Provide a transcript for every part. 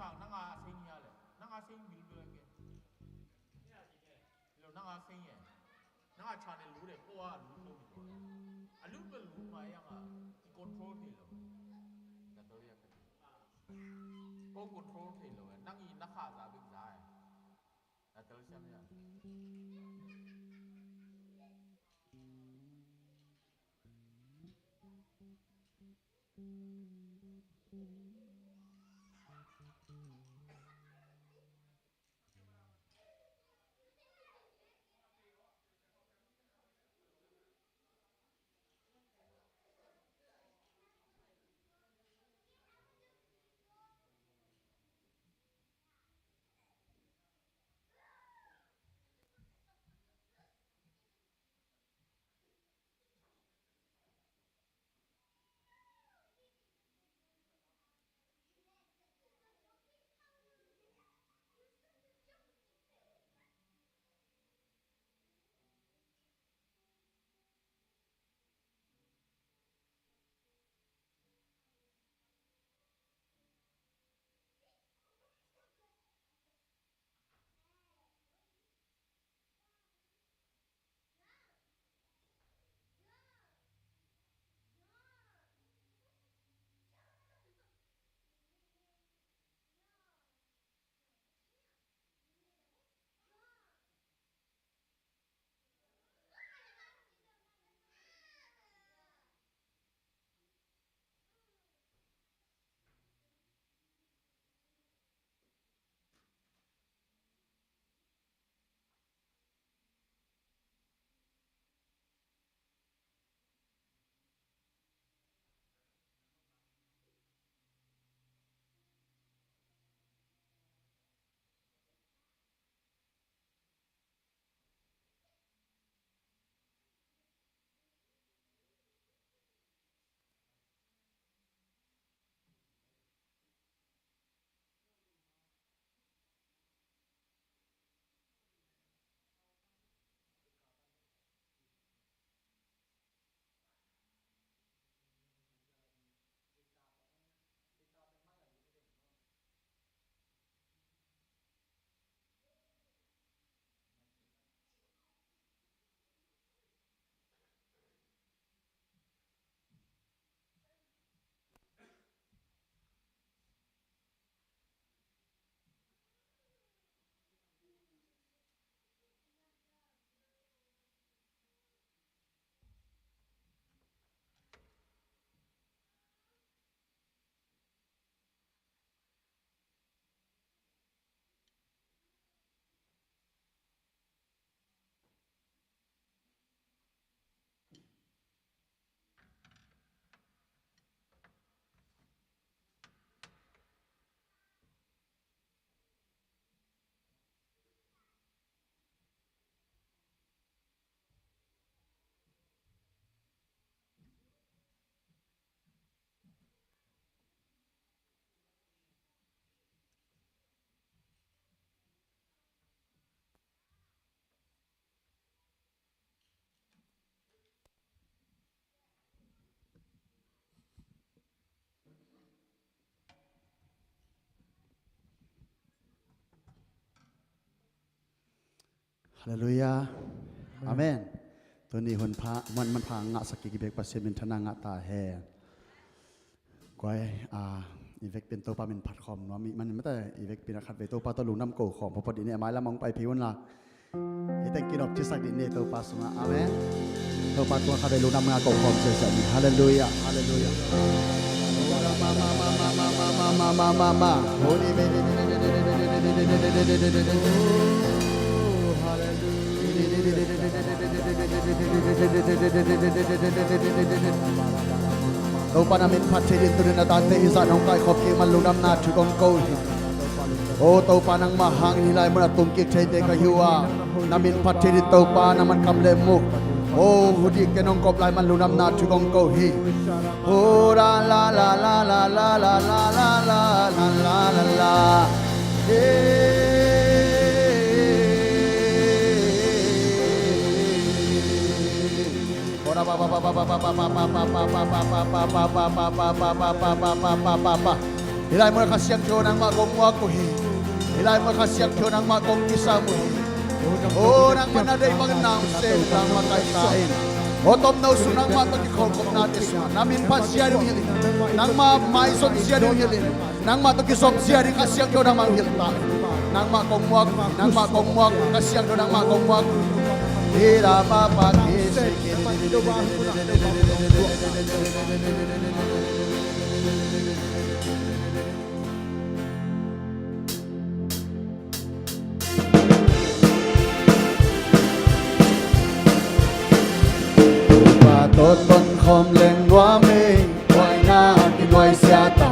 sang nang a sing ya le nang a sing bil bil ke lo nang a sing ye nang a channel lu de ko a lu lo bi to a lu be lu ma yang a i control thi lo da to ya ko control thi lo nang i na kha za big za da to sam ya Hallelujah. Amen. ตัวนี้คนพระมันพางะสกิกิเบกปัสเซมินทนางะตาแฮก้อยอีเวกเป็นตัวปลาเป็นผัดคอมเนาะมันไม่แต่อีเวกเป็นขัดเวตัวปลาตัวลุงน้ำโกของพอดีเนี่ยไม้ละมองไปผิวน่ะไอ้แต่กินออกจิสักดินเนี่ยตัวปลาสุงะอาเมนตัวปลาตัวขัดเวลุงน้ำงาโกของเสียสดีฮาเลลูยาฮาเลลูยามาโอ้นี่เมLupa namin patirin to rin na dante isa nung kay kopki malunam na chukong ko. O tau pa nang mahang hilay mo na tungkik chayte kahiwa. Namin patirin tau pa naman kamlemuk. O hudi kenong koplay malunam na chukong ko hi. O la la la la la la la la la la la la la la. Ilai mo kasiyak jo nang magong wakuhi. Ilai mo kasiyak jo nang magong kisamuhi. Oh, nang manaday magnang sen nang makaitain. Otom na usunang matagikongkong natin siya. Namin pa siya rin hilin. Nang maison siya rin hilin. Nang matagisom siya rin kasiyak jo nang manghilta. Nang makongwag kasiyak jo nang makongwag. Hira mapakisik. Tốt tuần khom lên loa mê quay na đi loay xa ta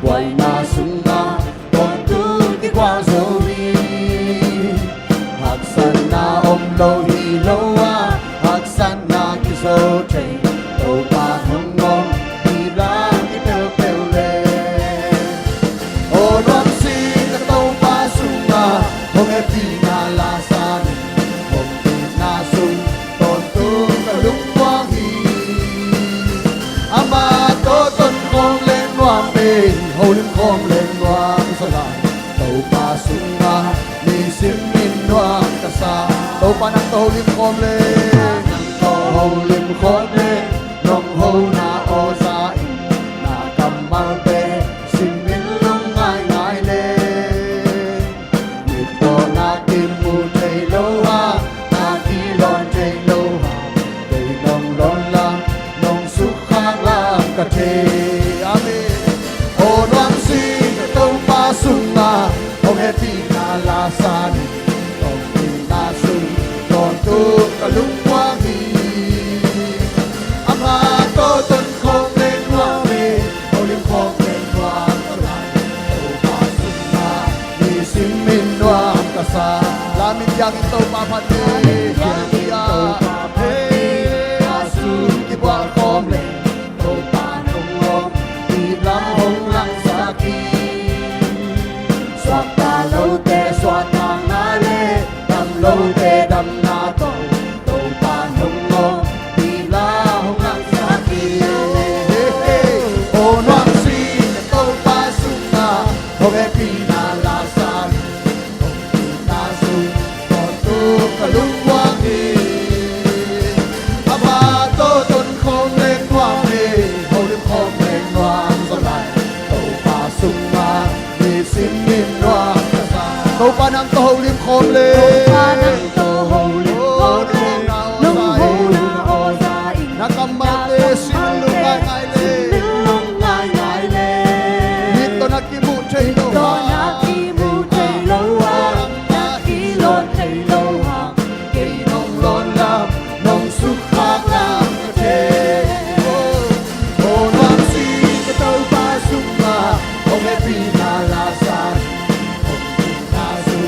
quay na sung na còn tu đi qua dấu đi hạt san na ôm lâu hi lâu à hạt san na kia dấu chạy đầu ba hông ngon đi ra đi bèo bèo lên ô đoán xin ta tàu ba sung na không hề đi na la san không đi na sung còn tu ta lúc quang ama to ton khom lên loa mê hầu lim khom lên loa sa lại tàu pa sung na ni sim min loa ta sa tàu pa nang tàu lim khom lên hầu lim khom lên nong hầu na o sa in na kamal pe sim min lung ngai ngai lên mit to na kim mu thei lo a na ki lon thei lo ha thei nong lon la nong su ka the amen o loan si to pa sung na o happy na la san o pi na sung don tu ka lung kwa mi ama to ton khom lên hoa mi o lim khom lên hoa ka la to pa sung na ni sim min wa ka sa la min yang to pa pa ni ya asu ki wa khom lên lâu tê đầm na tổ tổ pa nông ngô đi la hông ngang xa kỳ ô noang si tổ pa sung na hông e pi na la san hông pi na sung còn tu cả lúc quang đi ama tô tôn khom lên quang đi hông đêm khom lên noang gió lại tổ pa sung na đi xin min noang tổ pa nang tổ hông lim khom lên nakamate sinulungai ngai le nito nakimu thei lo ha naki lon thei lo ha ke nong lon lam nong su khak lam the o nam si ka tau pa sung ma o me pi na la san o pi na su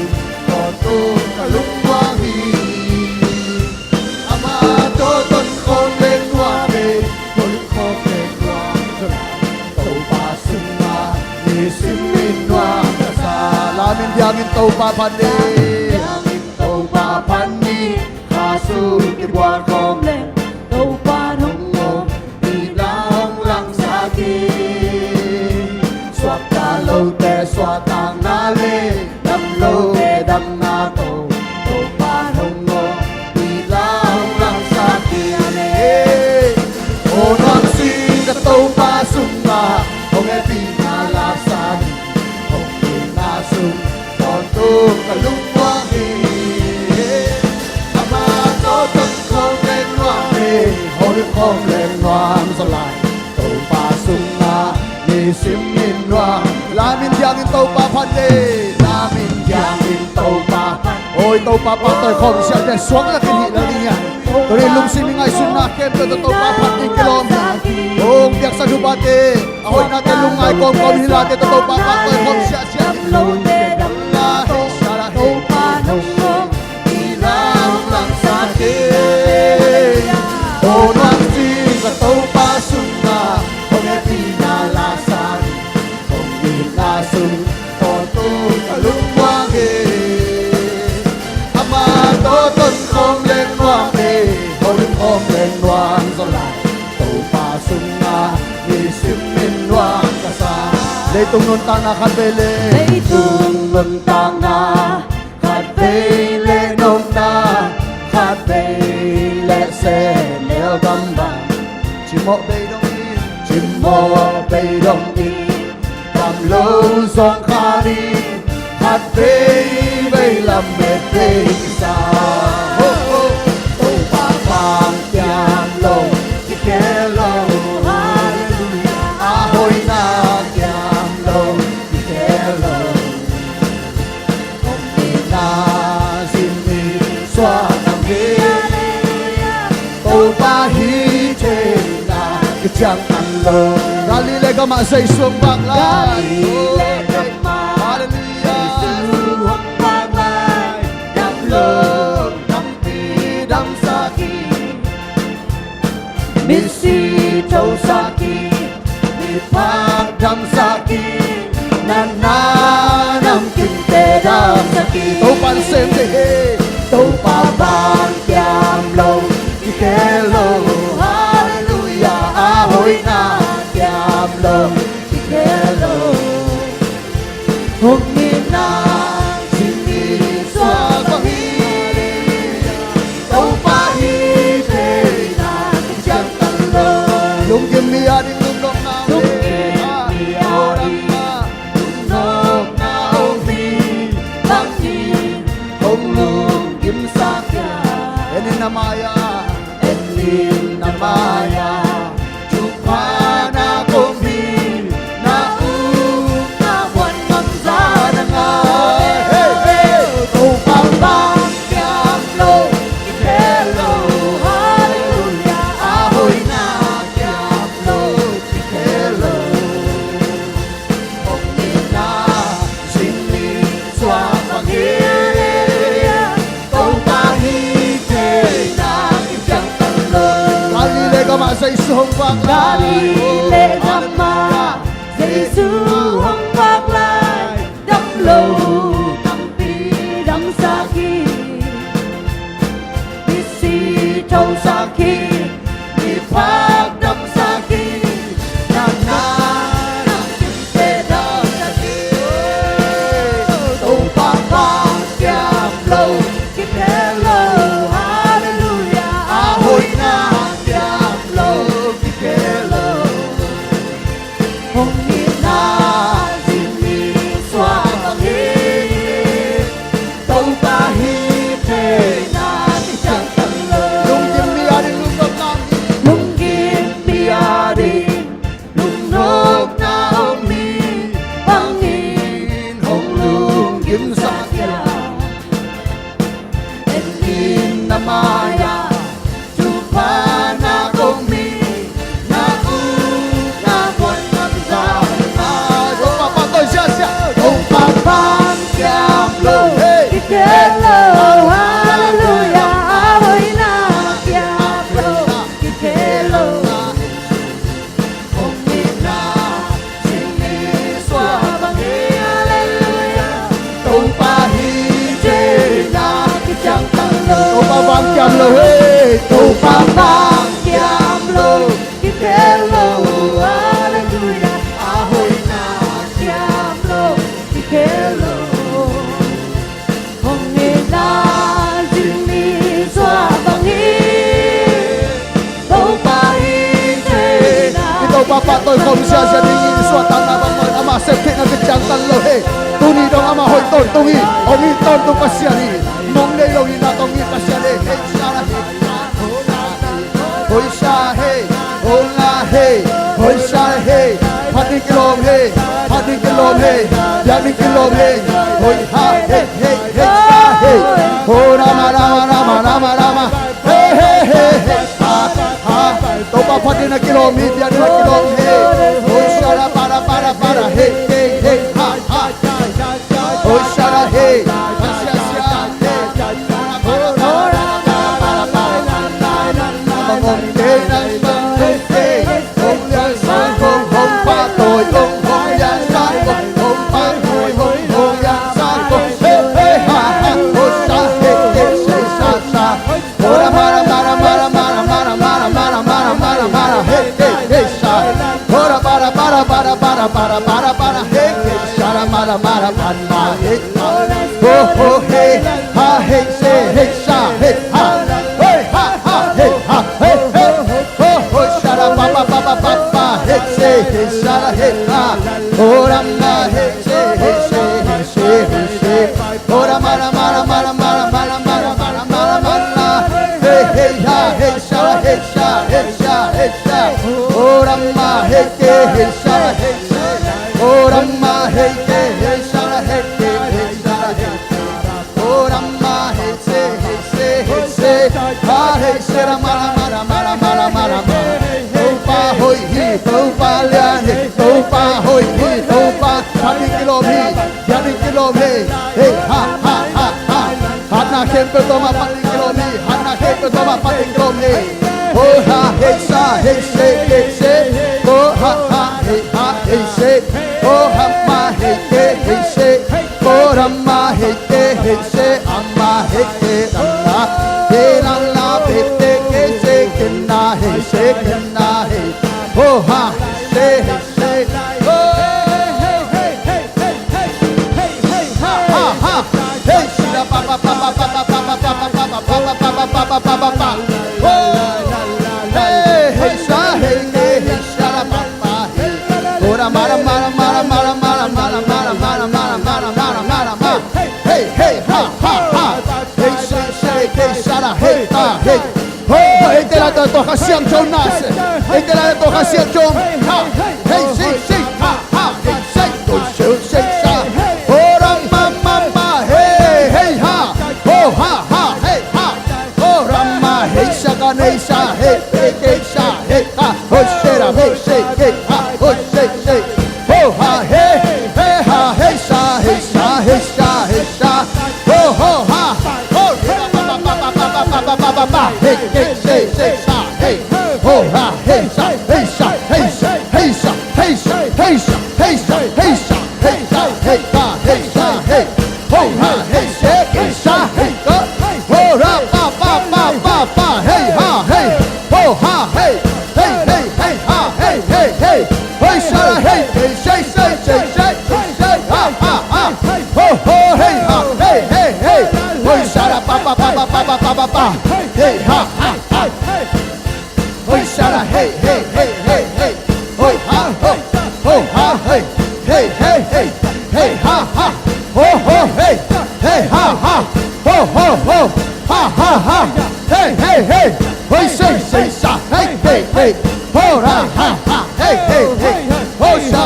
o tu ka lung wa hi ama to ton khom lên hoa mê tôi khom lên hoa tàu pa sung na ni sim min hoa ta sa la min diangin tàu pa pan ni tàu pa pan ni kha su ki buan khom lên tàu pa nong ngô đi la hong lang sa ki swat ta lâu te swat tang na le đam lâu te đam na tàu tàu pa nong ngô đi la hong lang sa ki o noang si ka tàu pa sung na hong e pi na la san hong pi na sung còn tu ka lung quang hi ama to ton khom lên noang hi hong lim khom lên noang sa lại tàu pa sung na ni sim min noang la min yang in tàu pa phan de la min yang in tàu pa ôi tàu pa pa tôi khom sia de xuống là cái gì là đi nha tôi đi lung sim ngay xuân na kem tôi tàu pa phan đi kilom ong biak sa dubate ahoy natin lung ngay kom kom hilate tàu pa pa tôi khom sia sia lâu te đam la sara tàu pa nong ngom đi la lang sa ke o noang si ka tàu pa sung na hong e pi na la san hong pi na sung còn tu ka lung quang he ama to ton khom lên quang he hong lim khom lên quang gió lại tàu pa sung na ni sim min quang ka sa le tung nun tang na khat bele Lê tung nun tang na khát bele nôm na khát bele se neo gam bang chỉ mọ bê đông đi chim mò bay đông đi làm lâu giông kha đi khát bê bay làm mệt bê xa tô ba vàng kiam lâu chỉ kẻ lâu hallelujah a hoi na kiam lâu chỉ kẻ lâu ông đi na xin đi xóa nằm ghế tô ba hi trên na cái chẳng ăn lâu Galile ka ma sa isong baklay Galile ka ma Hallelujah Isuhang baklay Damlog, dampi, damsaki Misi tausaki Mipag damsaki Nananam kinte damsaki Tâu pan xem thế he Tâu pa bang kiam lâu Ike lâu Hallelujah Ahoy na kiam lâu Ike lâu Hùng nghi na Xin nghi xoa quang hi Tâu pa hi thế na Chẳng tăng lâu Lung kim mi ading lung long na Lung kim mi ading Nốc na ông mi Bang hi Hùng lung kim sakya Enin na maya Enin na maya Chupana komi Na u na wan mang za na nga Hey hey Tô pang bang kiam lo Ikelo Hallelujah Ahoy na kiam lo Ikelo Ông ni na Xin ni xoa bằng Hallelujah Tô pa hi te na Chẳng tăng lời Galile ka ma sa isong baklay Galile ka ma Giêsu hong bạc lai đắm lâu đắm pi đắm sa ki Bisi thâu sa ki Bi phak đắm sa ki Na na na te đắm sa ki Tô pa pa kiam lâu Kip hello Hallelujah Ahoy na kiam lâu Kip hello Hong ni na xin ni xoa bằng hi Tâu pa hi thế na thì chẳng tăng lời Lung kim mi ading lung long na Lung kim mi ading Lung nốc na ông mi Bang in hong lung kim sakya Enin na maya Chupana kong mi Na u na buwan mang za Yo pa pa tôi sia sia Ông pa pang kiam lo Ikelo Hallelujah Ahoy na kiam lo Ikelo Ông ni na Xin ni xoa bằng hi Hallelujah Tô pa hi che na Ki chẳng tăng lo Tâu pa vang kiam lo he Tô pa pang kiam lo Ikelo Hallelujah Ahoy na kiam lo Ikelo Hong ni na Xin ni xoa bằng hi Tô pa hi che na Ikaw papa tôi không sia sia ding in suat tang na bang mon ama sep thik na kachang tan lo he Tuni dong ama hoi ton tungi Omi ton tu pasya ni Mong le lo ina tong ni pasya le Hey shara Hoi sha hey Ola hey Hoi sha hey Pati kilom hey Pati kilom hey Yani kilom hey Hoi ha hey hey hey sha hey Ho rama rama rama rama rama Hey hey hey hey ha ha Topa pati na kilom Yani na kilom hey Hoi shara para hey hey hey ha ha Hoi shara hey Asya asya hey Ho rama para Mong hey na hey hey Hong yan san hong hong pa tôi hong hong yan san hong pa tôi hong yan san hey hey ha ha Ho sha hey hey say sa sa Ho rama rama rama rama rama rama rama rama rama rama hey hey hey sha Ho ra para hey mara mara mara hey oh oh hey ha hey say hey sha hey ha hey ha ha hey ha hey hey oh oh shara ba ba ba ba ba ba hey say hey shara hey ha oh rama hey say hey say hey say hey say oh rama rama rama rama rama rama rama rama rama hey hey ha hey shara hey sha hey sha hey sha oh rama hey hey shara hey oh rama hey hey shara hey hey shara hey oh rama hey say hey say hey say ha hey say rama rama rama rama rama rama oh pa hoi hi oh pa lian hi oh pa hoi hi oh pa 1 kilo hi 1 kilo hi hey ha ha ha ha hana kempe toma 1 kilo hi hana kempe toma 1 kilo hi oh ha hey sa hey say oh ha ha hey say oh ha ma hey say oh rama hey say amma hey amma hey la la bete ke say kenna hey say kenna hey oh ha say oh ha ha hey shira pa pa pa pa pa pa pa pa pa pa pa pa pa pa pa pa pa pa oh hey sa hey shara pa pa ora mara mara mara mara mara mara mara mara mara mara mara mara mara hey hey ha ha ha hey say hey shara hey ta hey oh hey te la to hasiam chon nas hey te la to hasiam chon ha hey say ha ha hey say to say sa ora mama ma hey hey ha oh ha ha hey ha oh rama hey shaka nei sa hey hey sa hey ha oh shera hey say hey ha oh say oh ha hey hey ha hey sa hey sa hey sa hey sa oh ho ha oh ba ba ba ba ba ba ba ba ba ba hey hey say sa hey oh ha hey sa hey sa hey sa hey sa hey sa hey sa hey sa hey sa hey sa hey sa hey sa hey oh ha hey say hey sa hey go oh ra ba ba ba ba ba hey ha hey oh ha hey hey hey hey ha hey hey hey hey shara hey hey say ha ha ha oh oh hey ha hey hey hey hey shara pa pa pa pa pa pa pa pa hey ha ha ha hey shara hey hey hey hey hey hey ha oh ha hey hey hey hey hey ha ha oh oh hey hey ha ha oh oh oh ha ha ha hey hey hey hey say sa hey hey hey oh ra ha ha hey hey hey oh sha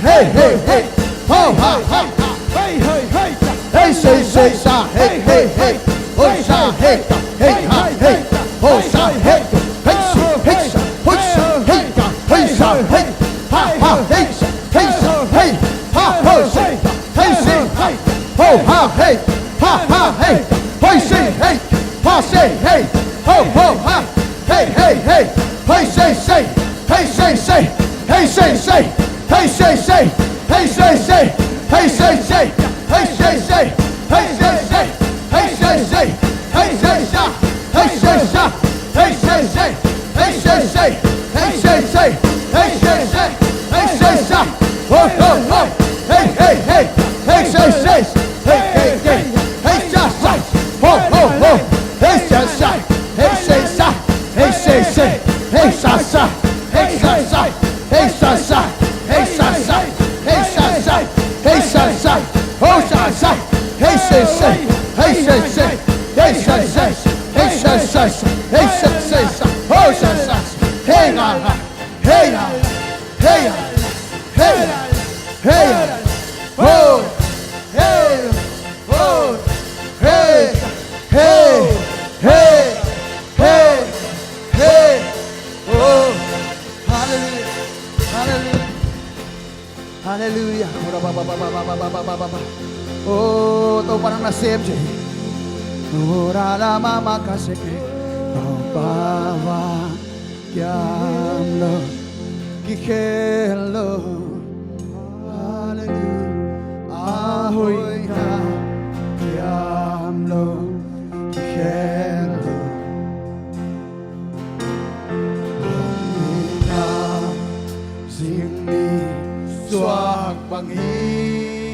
hey hey hey oh ha ha hey hey hey hey say sa hey hey hey oh sha hey hey ha hey oh sha hey hey hey sa hey hey sa hey ha ha hey hey sa hey ha oh say hey say oh ha hey ha ha hey hey say hey ha say hey oh oh ha hey hey hey hey say hey say hey say hey say hey say hey say hey say hey say hey say hey say sa hey say sa hey say hey say hey say hey say hey say sa oh oh oh hey hey hey hey say hey hey hey hey sa oh oh oh hey sa hey say sa hey say hey sa hey sa hey sa hey sa hey sa hey sa oh sa hey say hey say hey say hey say hey say oh sa hey na hey na hey hey hey oh hey oh hey hey hey hey hey oh hallelujah hallelujah hallelujah ora ba ba ba ba ba ba ba ba ba oh to parang nasem je ora la mama kaseke oh bawa kyamlo kikelo hallelujah ahoy ka kyamlo kikelo Sing ni swag panghi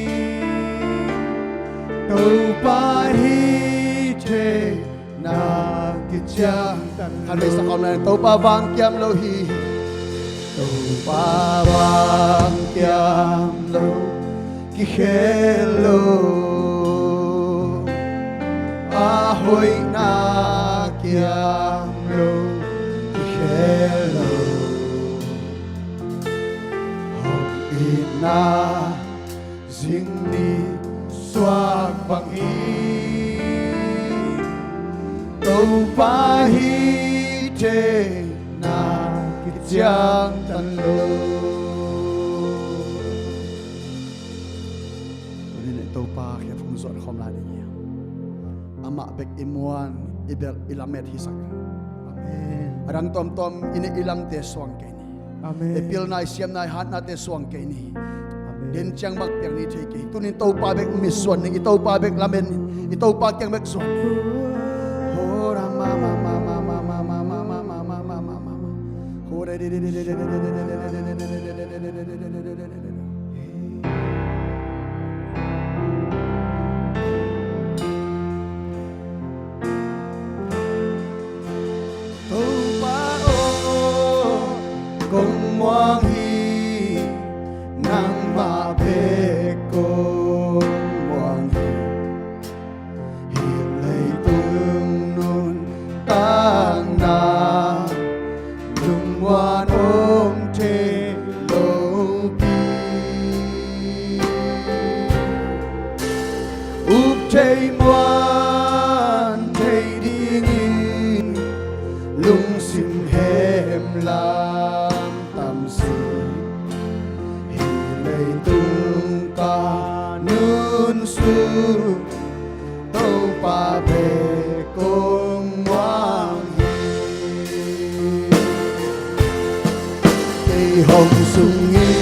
Tupahite na kichang Kami sa kamlan Tupabang kiam lohi Tupabang kiam lo Kihelo Ahoy na kiam lo Kihelo Hong ina Zingni Swag bangi Tâu pahite na kityang tanlo Tunin ito pa kaya fungzot khom la ni Ama bek imuan ibel ilamet hisak Amen Arang tom tom ini ilam te swang kini Amen. Epil na isyam na hat na te swang kini Din chang mak piang ni thei tunin to pa bek miswan ni ito pa bek lamen ito pa kyang bek swan ho ra ma ma ma ma ma ma ma ma ma ma ma ma ma ma ho re de de de de de de to pa o kong muang hi nang ma pe kong muang hi hilay tung nun tang na lung wan om te lo pi up te muan te ding in lung sim hem lam tam si hilay tung ka nun su tâu pa về công hoàng hi cây hồng sung nghi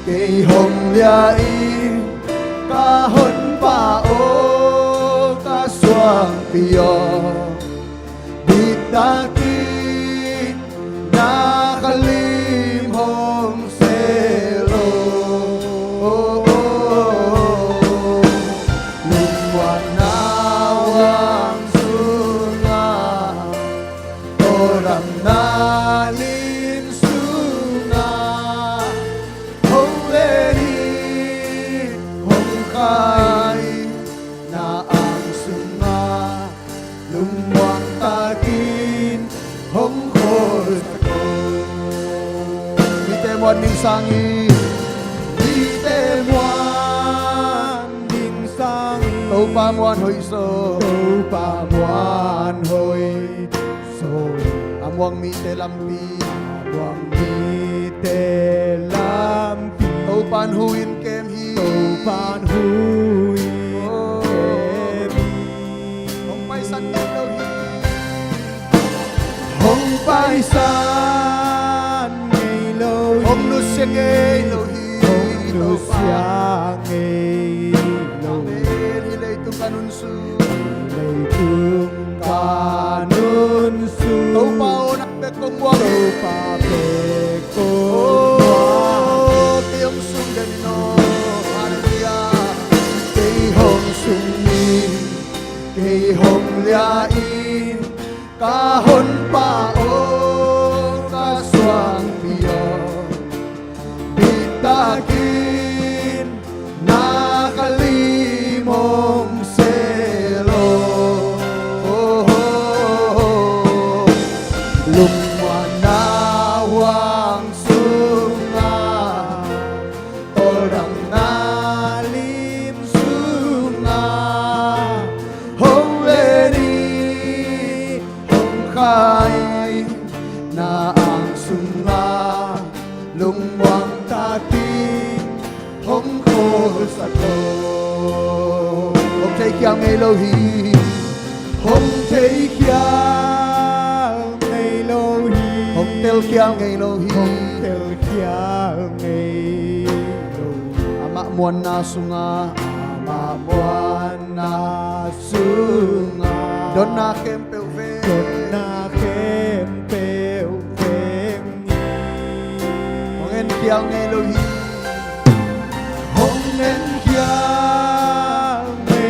cây hồng lia y ca hôn pa ô ca xoang pio bít ta ki na kalim hong selo lumwan nawang sunga oram na lim sunga hong leri hong khai na ang sunga lumwang takin hong khol ko mi te mon ning sangi mi te mon ning sangi tâu pa mon hoi so tâu pa mon hoi so amwang mi te lampi amwang mi te lampi tâu pan huin kem hi tâu pan huin kem hi hong pai san ni đâu hi hong pai san ngày lâu hong nu se ngày lâu hi hong nu sia ngày lâu hi lay tung kanun su lay tung kanun su tâu pa o nak pe kong wang tâu pa pe kong wang tiang sung den no hallelujah cây hồng sung ni cây hồng lia in ca hôn pa o ca xoang pio bita kin na kalimong selo lumwan nawang sunga orang nalim sunga hong leri hong khai na ang sunga lumwang tatin hong khol sa ko hong tay kyang ngay lâu hi hong tay kyang ngay lâu hi hong tel kyang ngay lâu hi hong tel kyang ngay lâu ama muan na sunga ama muan na sunga don na kempel ve don na kempel veng hong en kyang ngay lâu hi hong en kyang ngay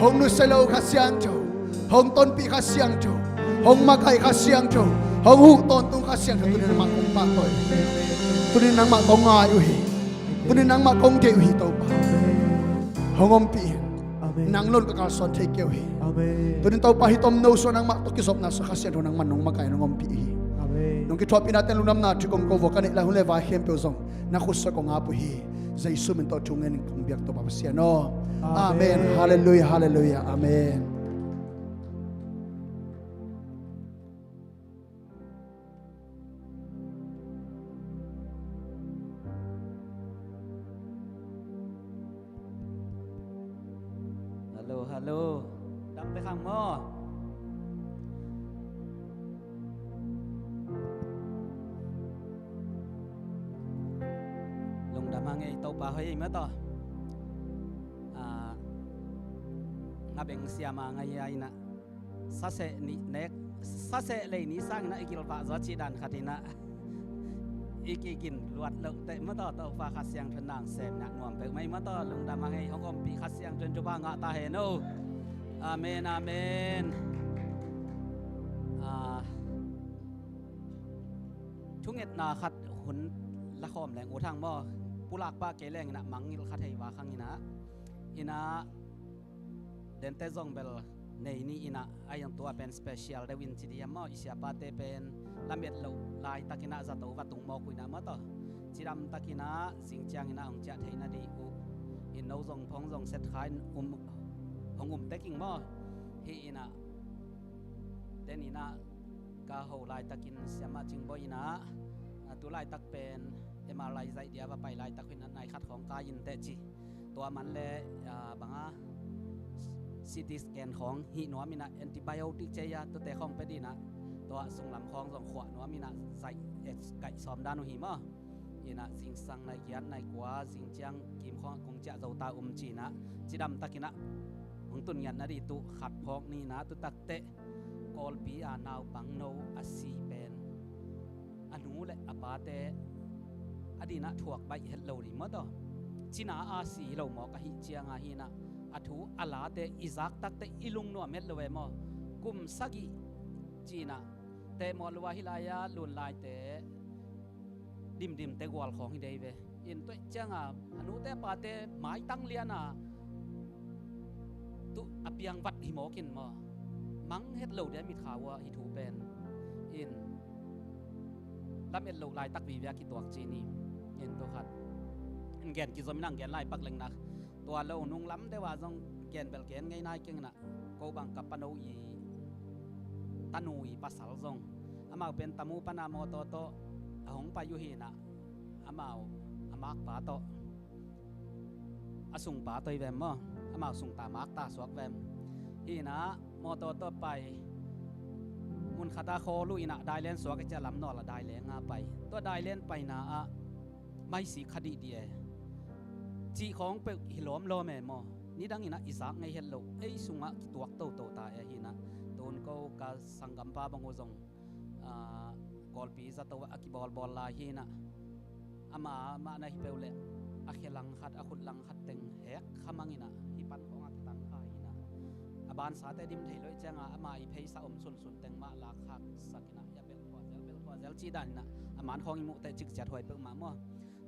hong nu selo kha siang cho hong ton pi kha siang cho hong ma kai kha siang cho hong hu ton tu kha siang cho tu nang ma kong pa toi tu nang ma kong nga yu hi tu nang ma kong ke hi to pa hong om pi nang lon ka kal son take hi tu nin to pa hi tom no so nang ma to ki sop na sa kha siang cho nang man nong ma kai nong om pi hi nong ki thop ina ten lunam na chi kong ko vo kan la hu le va hem pe zong na khus sa ko nga pu hi Jesus min to chungen kong biak to pa sia no amen hallelujah hallelujah amen hello đâm tới khang mò lùng đâm hàng ngày tàu bà hơi mất to ngà beng xiêm mà ngày ai nè sát sẽ nị nét sát sẽ lấy nị sang nè ikil vạ gió chi đàn khát nè ikin luat lợn tệ mất to tàu pha khát xiang thân nàng xem nặng nuông tới mấy mất to lùng đâm hàng ngày không còn bị khát xiang trên chỗ ba ngạ ta hề nô amen amen chúng nghẹt na khát huấnละครแรงโอทางบ่ผู้หลักป้าเกแรงนะมังคัดให้ว่าครั้งนี้นะอินะเดนเตซองเบลในนี้อินะไอยังตัวเป็นสเปเชียลได้วินจีดียมออิเสียปาเตเป็นลำเบ็ดเหลาลายตะกินะจะตัววัดตุงมอคุยนะมาต่อจีดำตะกินะสิงจางอินะองจะเทนะดีอุอินโนซองพองซองเซตขายของเตกิงมอฮีอินะเดนอินะกาโฮลายตะกินเสียมาจิงบ่อินะตัวลายตักเป็นมาลายใจเดียวว่าไปลายตักเป็นในคัดของกายินเตจิตัวมันเลยบางซีทีสแกนของหีหนัวมีนะแอนติไบโอติกเจียตัวแต่ของไปดีนะตัวส่งลำคลองส่งขวานหนัวมีนะใส่ไก่ซ้อมด้านหิมะยีนะสิงสังในเกียนในกว่าสิงเจียงกิมของคงจะเจ้าตาจีนะจีดำตะกินะของตุนยันนาดีตุขัดพอกนี่นะตุตักเตะกอลปีนาวปังโนอาซีเป็นอนุและอปาเตอดีนะถวกใบเฮลโลริมดอจีน่าอาศีเราหมอกะฮิเจียงอาฮีนะอถูอลาเตอิซักตักเตอิลุงนัวเม็ดเลเวมอกุมสักิจีน่าเตมอลวาฮิลายาลุนลายเตดิมเตกวอลของฮิเดเวอินตัวเจียงอาอนุเตปาเตหมายตั้งเลียนาตุอเปียงวัดหิโมกินมอมังเฮลโลเดมิขาวฮิทูเป็นอินลำเอ็ดโลลายตักวีเวียกิตัวจีนีเห็นตัวขัดแกนกิจสมินังแกนลายปักเล็งนักตัวเรานุ่งล้ำแต่ว่าต้องแกนเบลแกนง่ายๆเก่งนะโกบังกับปนูอีตานูอีปัสสาวะอามาเป็นตามูปนาโมโตโตหงปายุหีนะอามาอามากปาโตอสุงปาตัวแวมมั้งอามาสุงตามากตาสวกแวมฮีนะโมโตโตไปมุนคาตาโคลุยนะได้เล่นสวกจะลำนอละได้เล่นงาไปตัวได้เล่นไปนะไม่สีคดีเดียจีของเปหิล้อมโลแม่มอนี่ดังนี้นะอิสากไงเฮลโลไอสุงะตัวโตตายฮีนะตูนก็กาสังกัมปาบังโอซงกอลปีจะตัวอคิบอลบอลลาฮีนะอามาในฮิเปลเลอเคลังขัดอคุดลังขัดเต็งแหกขมังฮีนะฮิปันของอักตันขาฮีนะบานสาแต่ดิมเทลอยจังอามาอีเพย์สะอมสุนเต็งมาลาคักสักนะอย่าเบลขวาเซลจีดันนะอามันของอิมุแต่จิกจัดหอยเปิงมามั่ว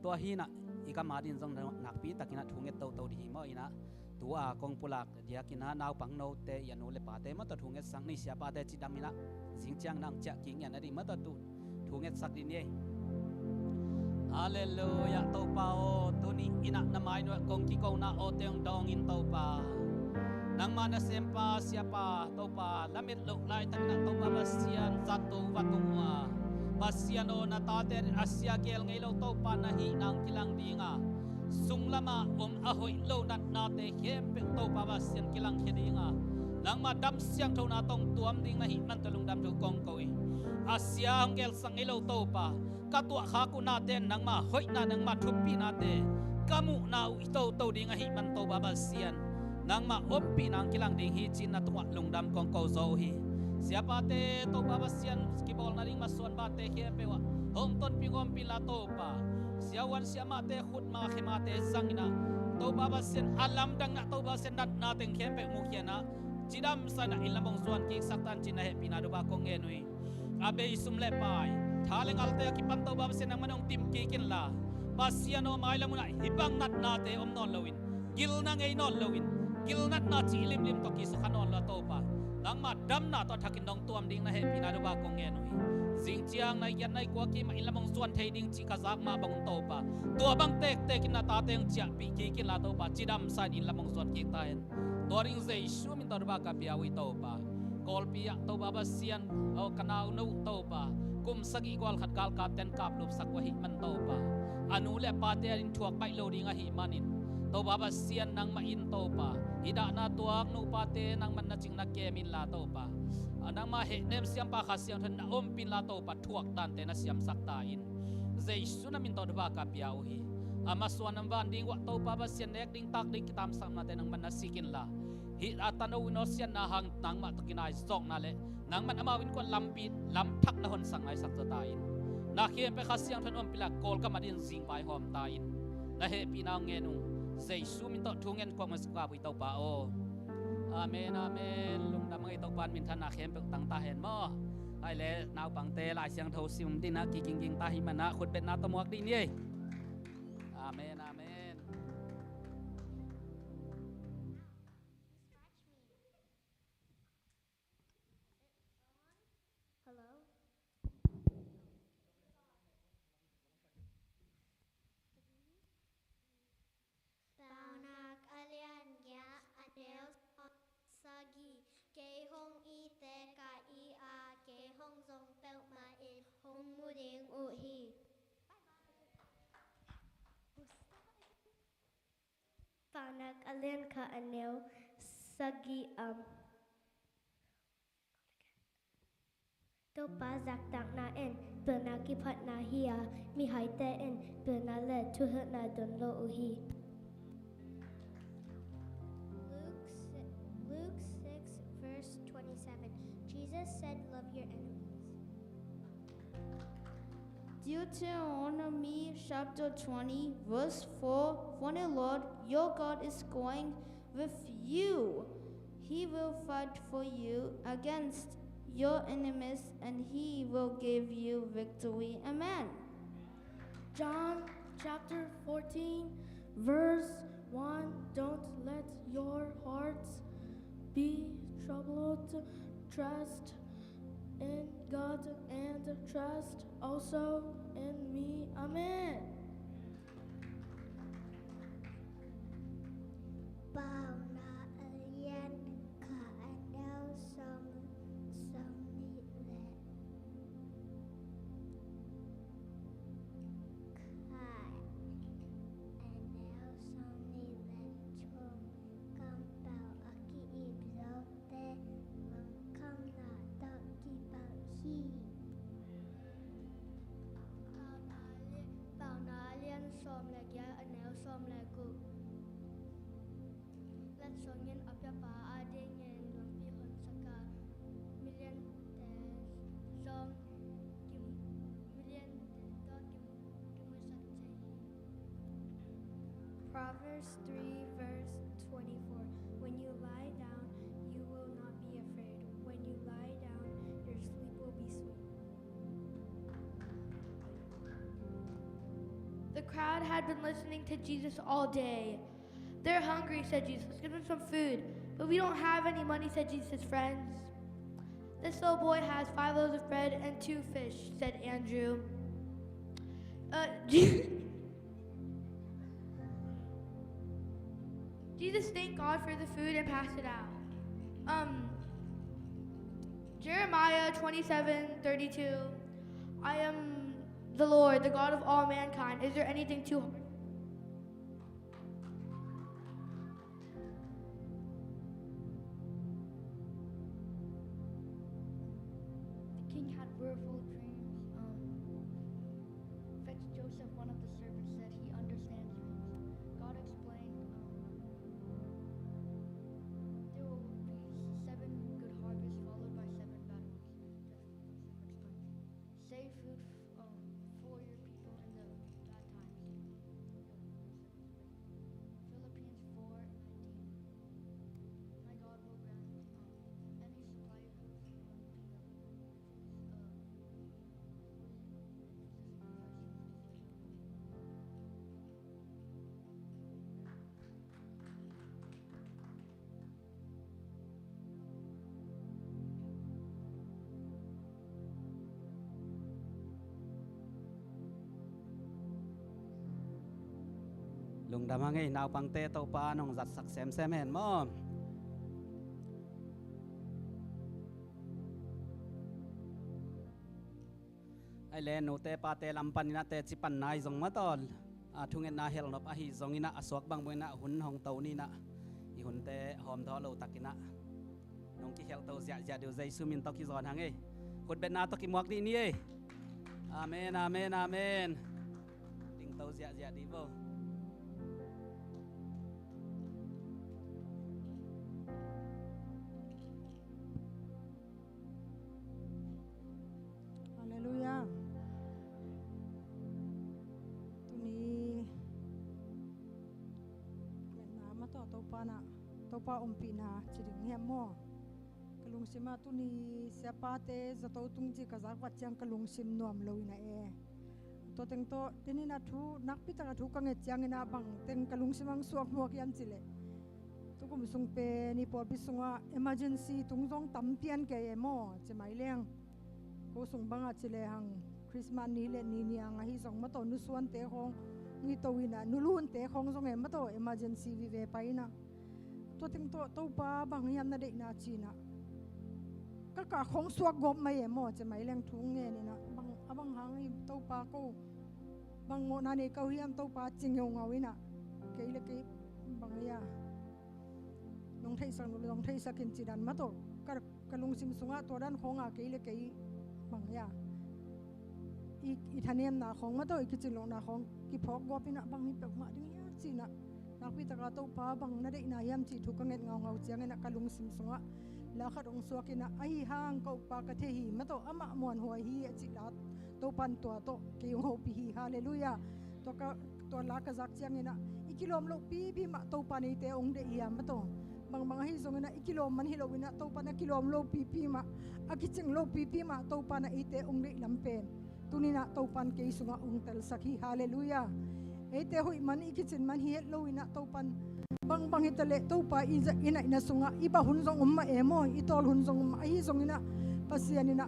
ตัวฮีนะอีกมาดินซงนักปีตะกินะทุ่งเอตโตดีมั่วอีนะตัวกองปุลักเดียกินะนาวปังโนเตยันโนเลปาเตมาตัวทุ่งเอสังนี่เสียปาเตจิดามินะสิงเจียงนังจะกิงยันนั่นดีมาตัวทุ่งเอสักดินเย่ฮาเลลูยาโตปาโอตัวนี้อินะนามายนวกงกิโกนาโอเตงดองอินโตปานังมานาเซมปาเสียปาโตปาละเม็ดลุกไลตังนะโตปาบาเซียนจัตุวัตุวาบาเซียนโอนาตาเตอาเซียเกลไงโลโตปานาฮีนางกิลังดีงาสุงละมาอหอยโลนัดนาเตเข้มเปโตปาบาเซียนกิลังเฮดีงานังมาดำเสียงโทนาตองตัวมดิงนาฮีมันตะลุงดำถูกกองกอยอาเซียงเกลสังไงโลโตปากะตัวขากุนาเตนังมาหอยนานังมาทุบปีนาเตกามุนาอุโตดิงนาฮีมันโตปาบาเซียนนางมาอมปีนางกิลังดิงฮีจินนัตัวลงดำกองเกาโซฮีเสียปาเตโตปาบาเซียนสกิบอลนาดิงมาส่วนบาเตเขียนไปว่าหงต้นปีงอมปีลาโตปาเสียวันเสียมาเตขุดมาเขมาเตสังนะโต to baba sen alam dang na to ba sen dat na teng khem pe mu khiana chidam sana ilamong suan ki saktan china he pina do ba kong enui abe isum le pai thaleng alte ki pan to baba sen nang manong tim ki kin la pasiano mai lamuna hibang nat na te om non lowin gil na ngei non lowin gil nat na chi lim lim to ki sa kanon la to pa nang ma dam na to thakin dong tuam ding na he pina do ba kong enui jing chiang na yan nai kwa ki ma ilamong suan thei ding chi ka zak ma bang to pa tua bang tek tek na ta teng chia pi ki kin la to pa chidam sa in lamong suan ki ta hen toring zai shu min to ba ka pia wi to pa kol pia to ba ba sian o kanau no to pa kum sagi gwal khat kal kap ten kap lup sak wa hi man to pa anu le pa te in thuak bai lo ding a hi manin to ba ba sian nang ma in to pa ida na tuak nu pa te nang man na ching na ke min la to pa anang ma he nem siam pa kha siam than na om pin la to pa thuak dan te na siam sak ta in zai su na min to ba ka pia hi ama suan nam van ding wa to pa ba sian nek ding tak ding kitam sam na te nang man na sikin la hi atano no sian na hang nang ma to kinai zong na le nang man ama win ko lampi lam thak na hon sang ai sak ta in na khem pe kha siam than om pila kol ka madin zing pai hom ta in na he pina nge nu zai su min to thungen ko mas ka wi to pa o amen amen lung dam ngai to pan min thana khem pe tang ta hen mo ai le naw pang te lai siang tho sim din na ki king king ta hi mana khut bet na to muak din ye amen amen Hello? Baunak alian ya adel sagi ke hong I te ka I a ke hong zong pel ma I hong mu ding u hi Baunak alian ka anel sagi to pa zak tak na en pena ki phat na hiya mi hai te en pena le tu hat na don lo u hi Luke 6 verse 27 Jesus said love your enemies Deuteronomy chapter 20 verse 4 For the Lord your God is going with you. He will fight for you against your enemies and he will give you victory. Amen. John chapter 14 verse 1 Don't let your hearts be troubled. Trust in God and trust also in me. Amen. Bao na alian ka anel som ni le kai anel som ni le chum kam bao aki iblo te mang kam na ta ki bao hi bao na alian som le ya anel som le ku Let songen apya pa ading en lampi hon saka million te som kim million te dot kim sak chai Proverbs 3 verse 24 When you lie down you will not be afraid when you lie down your sleep will be sweet The crowd had been listening to Jesus all day. They're hungry, said Jesus. Let's give them some food. But we don't have any money, said Jesus' friends. This little boy has 5 loaves of bread and 2 fish, said Andrew. Jesus thanked God for the food and passed it out. Jeremiah 27:32. I am the Lord, the God of all mankind. Is there anything too hard? The king had wonderful dreams. Fetch Joseph, one of the servants, said he understands dreams. God explained there will be 7 good harvests followed by 7 bad ones. Joseph explained. Save food for your people in the bad times. Philip ลุงดำฮังไงนาวปังเตโตปานองจัดสักแซมเห็นมั้งไอเลนูเตปาเตลัมปันนะเตจิปันนายจงมาตอลทุ่งเงินนาเฮลนบอหิจงอินะอสวกบังบวยนะหุ่นหงเตานี่นะอีหุ่นเตหอมทอโลตักินะน้องกิเฮลเตาเสียเดี๋ยวใจซูมินตอกิจอนฮังไงขุดเป็นนาตอกิมวกดีนี่อาเมนอาเมนอาเมนติงเตาเสียดีบ่ฮาเลลูยาตุนี้เม็ดน้ำมาต่อตัวปานะตัวปาอมปีนาจิริงเฮียมอ kalung sima tu ni siapa te zato tungji kazak wachang kalung sim nuam loina e to teng to tini na thu nakpi ta thu kange chang ina bang teng kalung simang suak muak yan chile tu kum sung pe ni por bi sunga emergency tungzong tampian ke emo chemai leng ko sung banga chile hang christmas ni le ni ni anga hi song ma to nu suan te hong ni to ina nu lun te hong song e ma to emergency vi ve paina to teng to pa bang yam na de na chinaก็กะของสวกกบไม่หมอจะไม่แรงทุ่งเงี้ยนี่นะบางบางหางเต้าปลาก็บางโมนานี่เขาเฮียมเต้าปลาจริงยงเอาไว้น่ะเกยเล็กบางอย่างน้องไทยสังน้องไทยสักกินจีดันมาตัวกะลุงซิมสุงะตัวด้านของอ่ะเกยเล็กบางอย่างอีทานียมหนาของมาตัวอีกจิลงหนาของกี่พอกกบนี่นะบางนี่แบบมาดึงยาจีน่ะนักวิทยาเต้าปลาบางนั่นได้นายยามจีถูกกังเงินเงาเจียงนี่นะกะลุงซิมสุงะแล้วขัดองสวกินะไอห้างก็ปากระเทหีมาโตอมะมวนหัวฮีจิลาโตปันตัวโตเกี่ยวหัวปีฮีฮาเลลูยาตัวลากระจักเจียงนี่นะอีกิโลมโลปีมาโตปันอีเตองเดียมาโตบางฮีทรงนะอีกิโลมันฮิโลวินะโตปันกิโลมโลปีมาอากิจิงโลปีมาโตปันอีเตองเดีลำเป็นตุนี่นะโตปันเกี่ยวสุงะองเตลสักฮีฮาเลลูยาเอเตหุยมันอีกิจินมันฮีโลวินะโตปันbang hitale to pa ina sunga iba hunjong umma emo itol hunjong umma hi zongina pasianina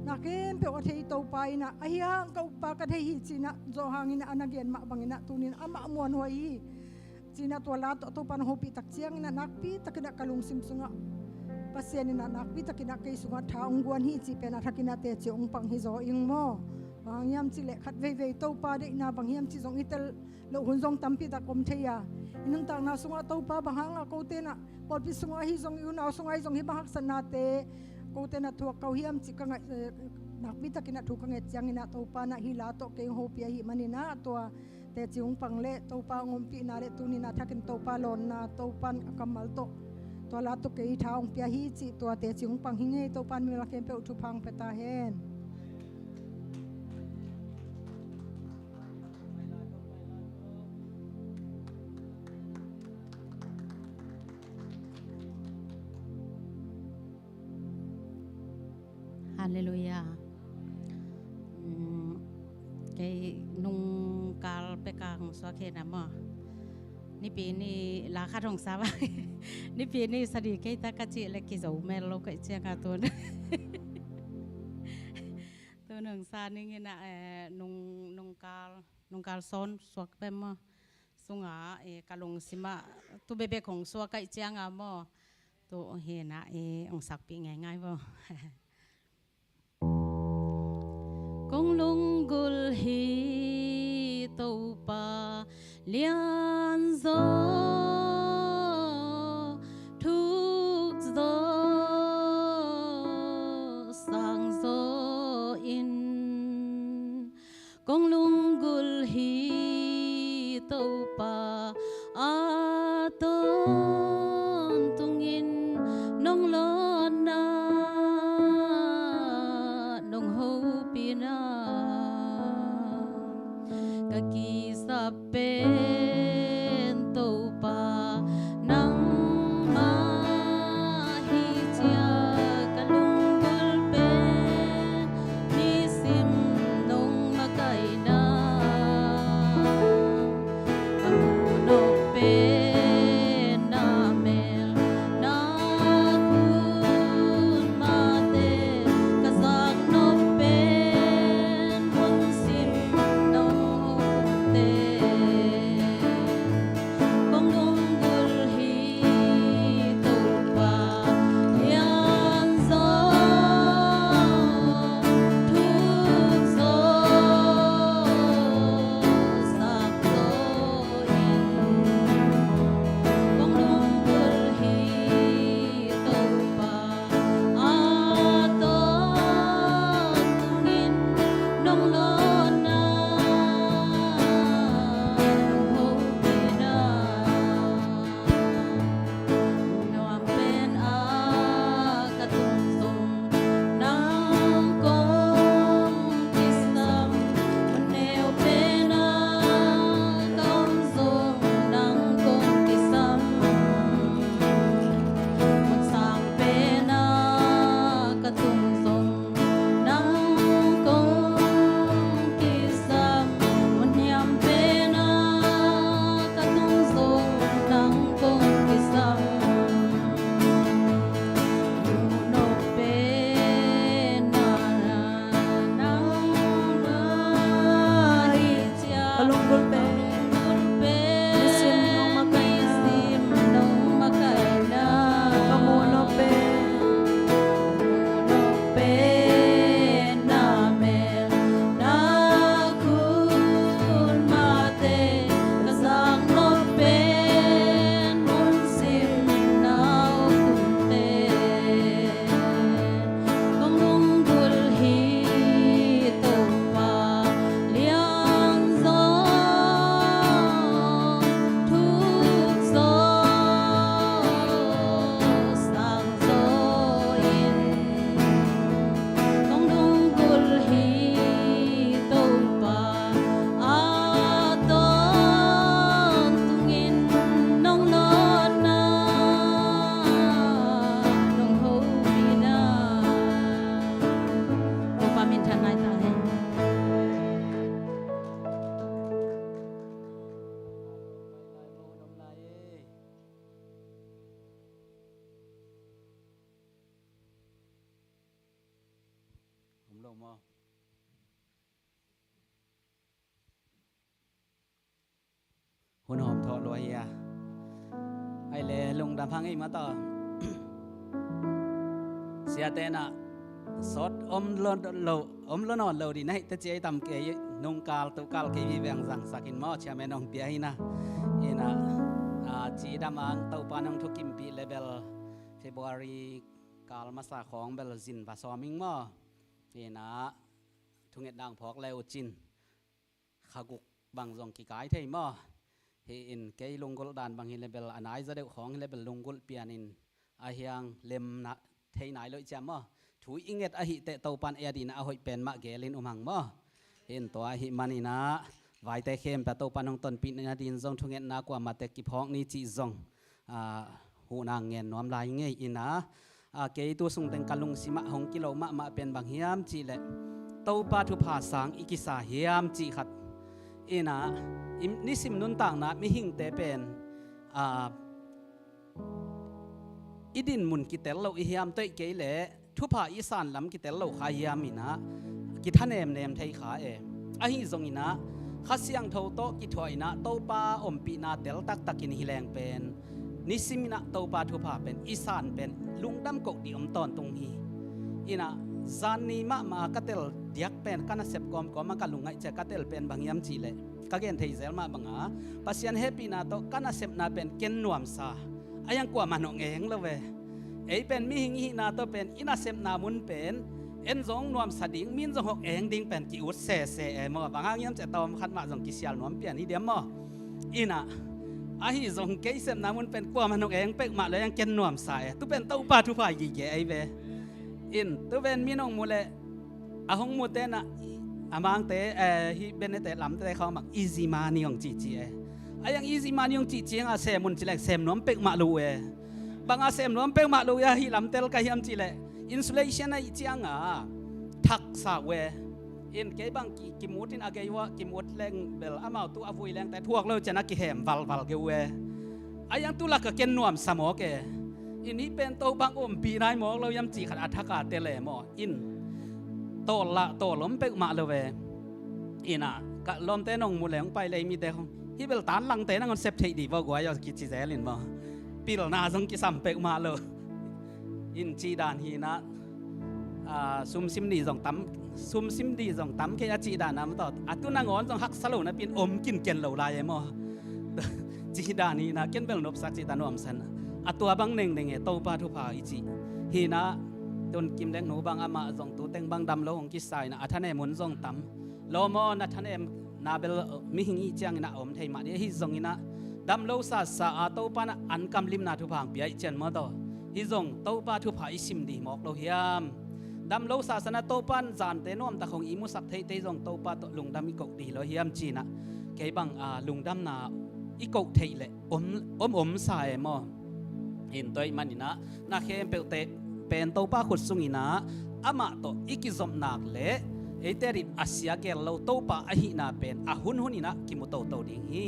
nakem pe othei to pa ina ahia ka pa ka thei hi china zo hangina anagen ma bangina tunin ama muan hoi china to la to pan hopi tak chiang ina nakpi takina kalung sim sunga pasianina nakpi takina kai sunga tha ungwan hi chi pena thakina te che ung pang hi zo ing mo bangyam chi le khat ve to pa de na bangyam chi zong itel lo hunjong tampi ta kom theya inung tang na sunga to pa bahanga ko te na por pi sunga hi zong yu na sunga hi zong hi bahak sanate ko te na thuak kau hiam chi kanga nakpi takina thu kange changina to pa na hi la to ke ho pia hi manina to te chiung pangle to pa ngom pi na re tuni na thakin to pa lon na to pan kamal to la to ke thaung pia hi chi to te chiung pang hi nge to pan mi la kem pe thu phang pe ta hen Haleluya. Cái nung cal pe kang so ke na mo. Ni pi ni la kha thong sa ba. Ni pi ni sadi ke ta ka chi le ki zo me lo ka che ka tu. Tu nung sa ni ngi na nung cal son so pe mo. Sunga kalung sima tu bebe kong so ka che nga mo. Tu he na ong sak pi ngai ngai bo. Kong lung gul hi tàu pa lian gió thúc gió sang gió in Kong lung gul hi tàu pa a ton tung in nong lo na nong ho pina kaki sapen to pa nang ma hi chia kalung gul pen ni sim nong makai na kamuno pen na mel na kun mate kazak no pen hun sim nong te มอหุ่นหอมทอรวยอ่ะไอเล่ลงดำพังไอ้มาต่อ เสียเตนะสดอมล้นโลอมล้นนอนโลดีนะแต่เจ๊ตำเกยนงกาลตุกาลเกยวิเวงสังสักินมอเชื่อแม่น้องเปียหินะอินะจีดามังเต้าปานองทุกิมปีเลเบลเฟบรุอารีกาลมาสาของเบลจินภาษามิงมออินะทุงเอ็ดดังพอกเลวจินขากุกบางจงกีกายเทยมอเห็นเกยลงกลดานบางฮิเลเบลอันไหนจะเด็กของฮิเลเบลลงกลเปียนินอาเฮียงเลมนะเทยไหนเลยจำมอถุยอิงเอ็ดอหิเตเต้าปันเอดีนะอหอยเป็นมะเกลินหังมอเห็นตัวอหิมันนี่นะไว้แต่เข้มแต่เต้าปันของตนปีนาดินจงทุงเอ็ดนักว่ามาแต่กิพองนี่จีจงหูนางเงินน้อมลายเงยอินะเกยตัวส่งแต่งกะลุงสิมะหงกิโลมะเป็นบางเฮียมจีเละเต้าปาทุภาสังอิกิสาเฮียมจีขัดอินะนิสิมนุนต่างนะมิหิงเตเป็นอีดินมุนกิเตลเราอิเฮียมเตยเกยเละทุพาอีสานลำกิเตลเราขายามินะกิท่านเนมไทยขาอหิจงอินะข้าเสียงเท่าโตกิถอยนะโตปาอมปีนาเตลตักกินฮิแรงเป็นนิสิมินะโตปาทุพาเป็นอีสานเป็นลุงดำกกดิอมตอนตรงฮีอินะจานนี้มากระเตลเดียกเป็นกันเสพกอมมากะลุงไอจะกระเตลเป็นบางยามจีเลกะเกนไทยเซลมาบังอาปัสยันเฮปีนาโตกันเสพนาเป็นเกนนวมซาอายังกว่ามันองเองเลยเวเป็นมิหิงหินาโตเป็นอินาเสพนามุนเป็นเอ็นจงนวมสดิ่งมินจงหกเองดิ่งเป็นกิอุดเสมอบางอย่างยามจะตอมขัดมาจงกิเสียลนวมเปลี่ยนนี่เดียมมออินะอาฮิจงเกยเสพนามุนเป็นกว่ามันองเองเป็กมาเลยยังเกนนวมสายตุเป็นเต้าปาทุพายยี่เกไอเวอินตุเป็นมินองมูเลอาหงมูเตนะอามังเตฮิเบนเตลำเตเขามักอีซีมานิยงจีอายังอีซีมานิยงจีอาเสมุนจิเล็กเสมนวมเป็กมาลูบางอาเสมนวมเป็กมาลูยาฮิลำเตลกะฮิมจิเล็กอินสุเลชันไอจียงทักษะอินเก็บางกิมุตินอาเกยวกิมุตแรงเบลอามาตัวอวุยแรงแต่ทวกเราจะนักกิเหมวัลเกวอายังตุลักกะเกนนวมสมอเกอินนี้เป็นโตบางอมปีนายหมอกเรายำจีขัดอัฐกาเตเลมออินโตละโตล้มเป็กมาเลยอินะกะล้มเตนองมูแหลงไปเลยมีแต่ของฮิเบลตานลังเตนังเซฟเทดีว่ากว่าอยากกิจเจลินมาปีลนาจงกิสัมเป็กมาเลยอินจีดานฮีนะซุมซิมดีจงตั้มซุมซิมดีจงตั้มแค่จีดานนะมันต่ออัตุนางอนจงฮักสโลนะเป็นอมกินเกนเหลาลายมั้งจีดานีนะเกนเบลนบสักจีดานอมสันอัตัวบางหนึ่งเดงโตปาทุพาอิจิฮีนะตนกิมแดงหนูบางอามาจงตัวเต็งบางดำโลของกิสายนะอัทเนมุนจงตั้มโลมอนัทเนมนาเบลมิหิงอีจังนะอมไทยมาเดียฮิจงอินะดำโลซาซาอาโตปานะอันกำลิมนาทุพังเปียอิเจนมาต่อฮิจงโตปาทุพาอิสิมดีมอกโลเฮียมดำโลศาสนาโตปันจานเตนอมตะของอิมุสักเทเตจงโตปาตลุงดำอีกกดีโลเฮียมจีนะเก็บบังลุงดำนาอีกกเทเลอมสายมอเห็นตัวมันนี่นะนาเข้มเปลเตเป็นโตปาขุดสุงินะอามาโตอีกิจอมนักเละเอเตริดอาเซียเกลโลโตปาอหินาเป็นอาหุนนี่นะกิมุโตดิ่งฮี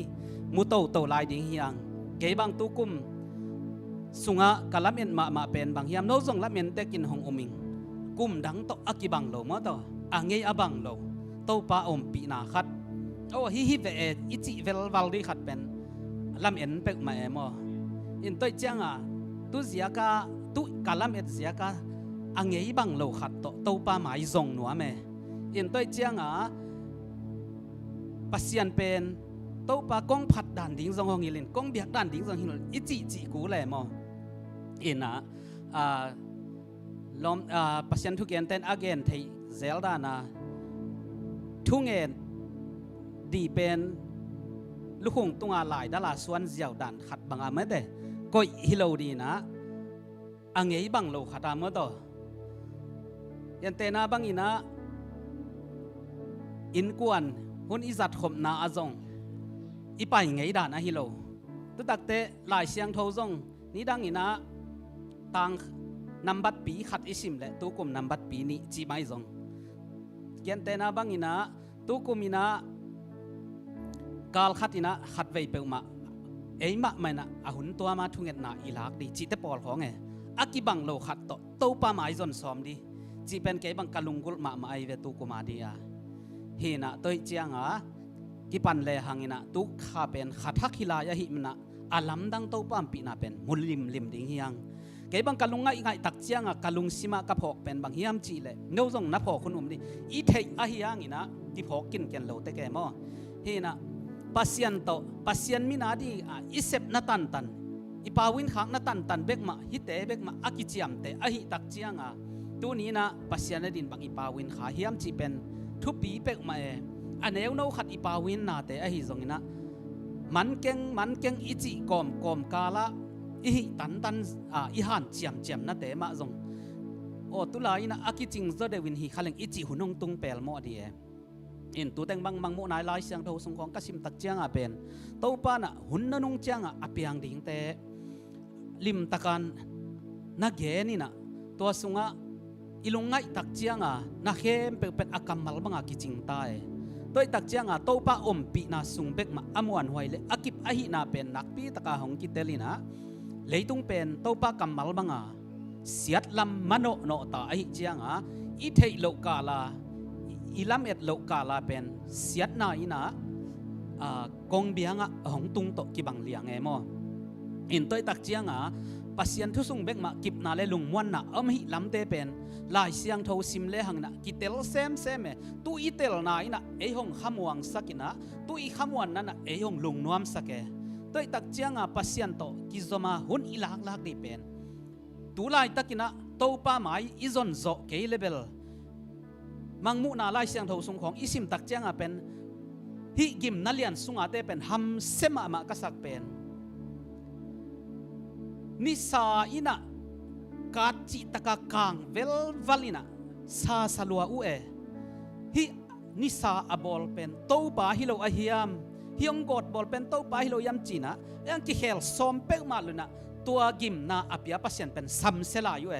มุโตลายดิ่งฮียังเก็บบังตุกุมสุงะกะลับเอ็นมาเป็นบางเฮียมโนจงลับเอ็นเตกินหงอมิงกุมดังโตอากิบังโลมาต่ออ่างเงยอบังโลโตปาอมปีนาขัดโอ้ฮิเวอิจิเวลวัลดีขัดเป็นลำเอ็นเป็กมามออินตัวจังตุเสียกาตุกาลำเอ็ดเสียกาอ่างเงยบังโลขัดโตปาหมายทรงหนัวเมอินตัวจังปัสยันเป็นโตปากงผัดด่านดิ้งทรงหงอิลินกงเบียกด่านดิ้งทรงหินอิจิกูแหลมออินลมปัสยันทุกเย็นเต้นอาเกนที่เซลดานะทุ่งเงินดีเป็นลูกหงตุงอาลายดาลาส่วนเจียวดันขัดบังอาเมเดก็ฮิโลดีนะอังเงยบังโลขัดอาเมดยันเตนาบังอินะอินกวนหุ่นอิจัดขมนาอาจงอีไปเงยดานะฮิโลตุตักเตลายเสียงทจงนี้ดังอินะตังนับบัดปีขัดอิสิมและตุกุมนับบัดปีนี้จีไม่จงเกียนเตนาบังอินะตุกุมินะกาลขัดอินะขัดไว้เปลมาเอ้ยมะไม่นะอาหุนตัวมาทุ่งเงินนาอีลักดีจีเตปอลของไงอากิบังโลขัดโตปาไม้จนซ้อมดี จีเป็นเก็บังกะลุงกุลมาไอเวตุกุมาดีอาเฮนะตัวเจียงอ่ะกิปันเลหังอินะตุข้าเป็นขัดทักฮิลายะหิมนะอาลัมดังโตปั๊มปีนาเป็นมุลิมลิมดิ่งเฮียงเก็บังกะลุงไงตักเจียงอ่ะกะลุงซิมากะพอกเป็นบางเฮียมจีเลยเงาจงนับพอกคนดิอีเทอะเฮียงอินะที่พอกกินกันโลแต่แกมอเฮนะปัสยันโตปัสยันมินาดีอิเซปนาตันตันอีปาวินขังนาตันตันเบกมาฮิเตเบกมาอากิจิยมเตอะฮิตักเจียงอ่ะตัวนี้นะปัสยันดินบางอีปาวินขาเฮียมจีเป็นทุบปีเบกมาอันเอวโนขัดอีปาวินนาเตอะฮิจงนะมันเก่งอิจิกอมกาละอีตันอีหันเจียมนะเตมาจงโอ้ตุลาอินะอากิจิงจะเดวินฮีขัลเลงอิจิหุนงตุงเปลโมดีอินตัวแต่งบางโมนายลายเสียงทสงของกสิมตักเจียงอาเป็นตัวปานะหุนนนุงเจียงอาเปียงดิ่งเตลิมตะกันนักเกนี่นะตัวสุงะอิลุงไงตักเจียงนักเข้มเป็นอากรรมมัลบังอากิจิงตายตัวตักเจียงตัวปาอมปีนาสุงเบกมาอมวนหวยเลยอากิบอหินาเป็นนักปีตะกาหงกิเตลินะเลยตุงเป็นตัวปากรรมมัลบังเสียดลำมโนโนตาอหิเจียงอิเทโลกาลาอิลามเอ็ดโลกาลาเป็นเสียดนาอินะกงเบียงหงตุงโตกิบังเลียงมออินตัวตักเจียงปัสยันทุสุงเบกมากิบนาเลลุงมวนนะหิลำเตเป็นลายเสียงทซิมเลหังนะกิเตลเซมตูอีเตลนาอินะหงขมวงสักินะตูอีขมวนนั้นหงลุงนวมสักตัวตักเจียงปัสยันโตกิจมาหุนอิลักดีเป็นตูลายตักินะโตป้าไม้อิจอนโจเกเลเบลมังมุนาลายเสียงทสุงของอิสิมตักเจียงเป็นฮิกิมนัเลียนสุงอาเตเป็นฮัมเซมามากษักเป็นนิสาอินะกาจิตะกากางเวลวลินะซาสลัวอุฮินิสาอบอลเป็นโตปาฮิโลอาฮิยามฮิองกอดบอลเป็นโตปาฮิโลยามจีนะยังกิเฮลซอมเปกมาลุนะตัวกิมนาอภิยาปัสยันเป็นซัมเซลาอยู่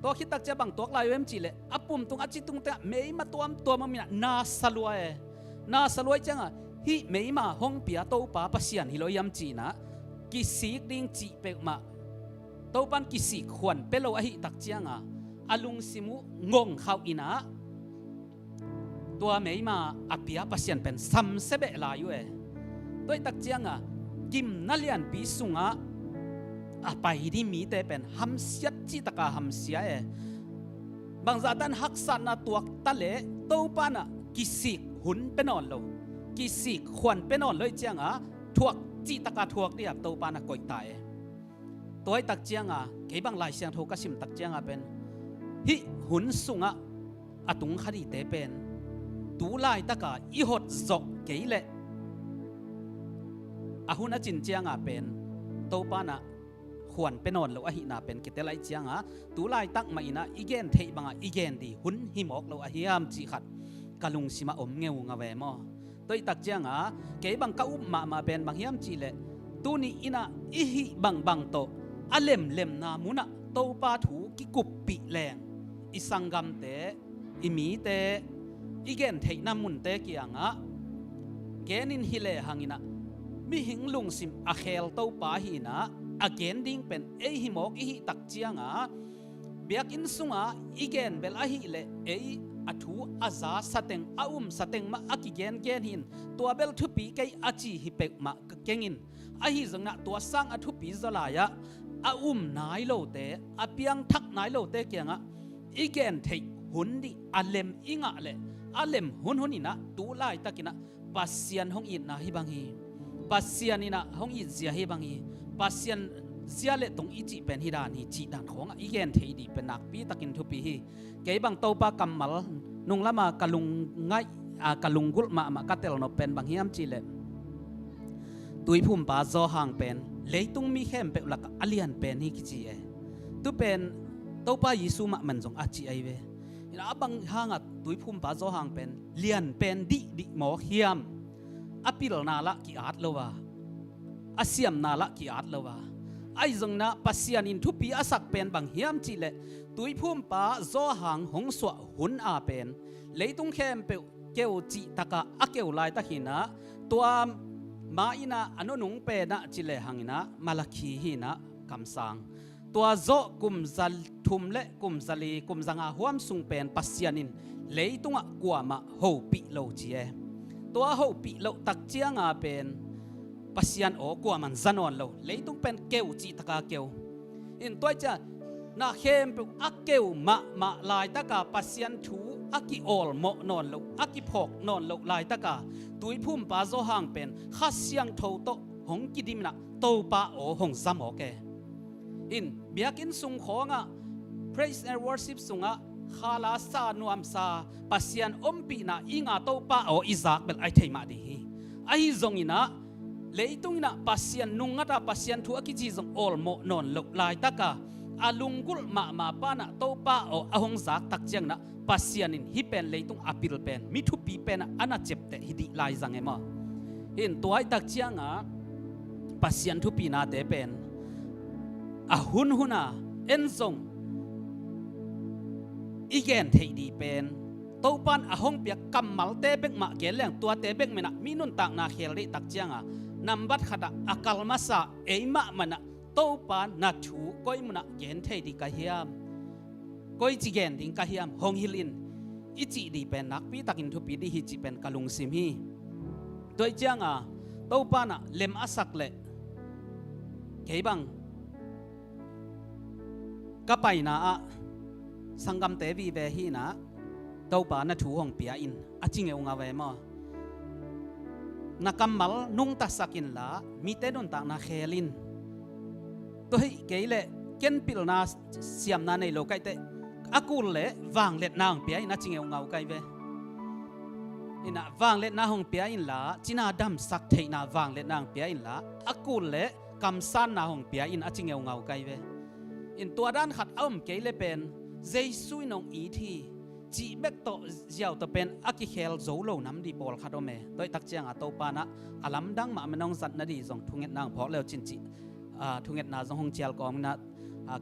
ตัวคิดตักจะบังตัวลายเวมจีเลยอปุ่มตุงอจิตุงเตะเมย์มาตัวมันมีนาสลัวจังฮิเมย์มาห้องเปียโตปาปัสยันฮิโลยามจีนะกิสิกดิ้งจีเปกมาโตปันกิสิขวัญเปโลอหิตักเจียงอาลุงซิมุงงเขาอินะตัวเมย์มาอภิยาปัสยันเป็นซัมเซเบลาอยู่ตัวตักเจียงกิมนัลยันปีสุงไปที่มีแต่เป็นฮัมเสียจิตกาฮัมเสียบางจันฮักสันตัวตะเล่โตปานะกิสิกหุนเป็นนอนโลกิสิกขวัญเป็นนอนเลยเจียงทวกจิตกาทวกเดียบโตปานะก่อยตายตัวตักเจียงเก็บบางลายเสียงโทกสิมตักเจียงเป็นฮิหุนสุงอตุงคดีเตเป็นตูลายตะกาอีหดจกเกยเล่หุนจินเจียงเป็นโตปานะขวัญเป็นนอนเราอหินาเป็นกิเตลัยเจียงตูลายตักมาอินะอีเกนเทบังอีเกนดีหุนหิมอกเราอหิยามจีขัดกะลุงสิมาอมเงวงาเวมอตัวตักเจียงเก็บบังกะอุมาเป็นบางหิยามจีเลตูนี่อินะอีหิบังโตอเล็มนามุนะโตปาถูกิกุปปิแรงอิสังกัมเตอิมีเตอีเกนเทนามุนเตกียงเกนินฮิเลหังอินะมีหิงลุงสิมอเคลโตปาหินะagain ding pen hi mok hi tak chianga biak in sunga igen bel a hi le athu aza sateng sateng ma akigen gen hin tua bel thu pi kai achi hi pek ma kengin a hi zangna tua sang athu pi zalaya nai lo te apiang thak nai lo te kyanga igen thei hundi alem inga le alem hunina tu lai takina pasian hong in na hi bang hi pasianina hong in zia hi bang hi pasienเสียเลตรงอีจิเป็นฮิดานีจีดันของอีเกนเทดีเป็นนักปีตะกินทุปีฮีเก็บบังโตปากำมัลนุงละมากะลุงไงกะลุงกุลมากะเตลนเป็นบางเฮียมจีเลตุยพุ่มปาโซหางเป็นเลยตุงมีเข้มเป็นหลักอเลียนเป็นฮีกิจีตุเป็นโตปายิสุมามันจงอาจีไอเวนะบังหางตุยพุ่มปาโซหางเป็นเลียนเป็นดิหมอเฮียมอปิลนาละกิอาดเลวะอาเซียมนาละกิอาดเลวะไอ้จงนะปัสยานินทุปีอาศักเป็นบางเฮียมจีเลตุยพุ่มปาโซหางหงสวะหุนอาเป็นเลยตุงเข้มเปเกวจีตะกะอเกวลายตะหินะตัวมาอินะอนุนุงเป็นนะจีเลหังอินะมาลคีหินะคำสั่ง ตัวโซกุมซัลทุมเละกุมซาลีกุมสังอาหวมสุงเป็นปัสยานินเลยตุงะกัวมาโฮปิโลจีเอตัวโฮปิโลตักเจียงอาเป็นปัสยานโอกัวมันจันวนโลเลยตุงเป็นเกวจีตะกาเกวอินตัวจะนาเข้มเป็นอักเกวมาลายตะกาปัสยานทูอักกิโอลโมนอนโลอักกิพอกนอนโลลายตะกาตุยพุ่มปาโซห่างเป็นข้าเสียงโทโตหงกิดิมนะโตปาโอหงซัมโอเกอินเบียกินสุงของะ praise and worship สุงะข้าลาซานวมซาปัสยันอมปีนะอิงาโตปาโออิซักเบลไอเทมาดีไอซงอินะเลยตุงอินะปัสยันนุงะตาปัสยันทัวกิจิซงโอลโมนอนลุกลายตะกาอาลุงกุลมาปานะโตปาโออหงซักตักเจียงนะปัสยันินฮิเป็นเลยตุงอปิลเป็นมิทุปีเป็นอานาเจ็บแต่ฮิดิลายจังเอมาอินตัวไอตักเจียงะปัสยันทุปีนาเตเป็นอาหุนหุนาเอ็นซงอีเกนเทดีเป็นโตปันอาหงเปียกกำมัลเตเบกมาเกลเลงตัวเตเบกเมนะมีนุนตักนาเขลิตักเจียงะนำบัดขดาอากาลมาซาเอมามันนะโตปันนัดชูก้อยมันนะเกนเทดีกะเฮียมก้อยจีเกนดิงกะเฮียมหงฮิลินอิจิดีเป็นนักปีตักินทุปีดีฮิจิเป็นกะลุงซิมฮีตัวเจียงะโตปันนะเลมอาสักเลเกบังก็ไปนะสังกัมเตวีเวฮีนะเต้าป่านะถูห้องเปียอินอาจิงเอวงาเวมอนักมัลนุ่งตัสักินละมีเตนนตากนาเคลินตัวให้เกยเลเกนปิลนาเสียมนาในโลกไกเตอากูเลวางเล็ดนาห้องเปียอินอาจิงเอวงาไกเวอินะวางเล็ดนาห้องเปียอินละจินาดัมสักเทนาวางเล็ดนาห้องเปียอินละอากูเลกำสันนาห้องเปียอินอาจิงเอวงาไกเวอินตัวด้านขัดอ้อมเกยเลเป็นเจสุยนองอีทีจีเบกโตเจ้าตัวเป็นอากิเคลโจโลน้ำดีบอลขัดโอเมโดยตักเจียงอาโตปานะอาลัมดังมาไม่น้องสัตนาดีส่งทุงเงินนางพอเลวจินจิทุงเงินนาส่งหงเจียลกอมนะ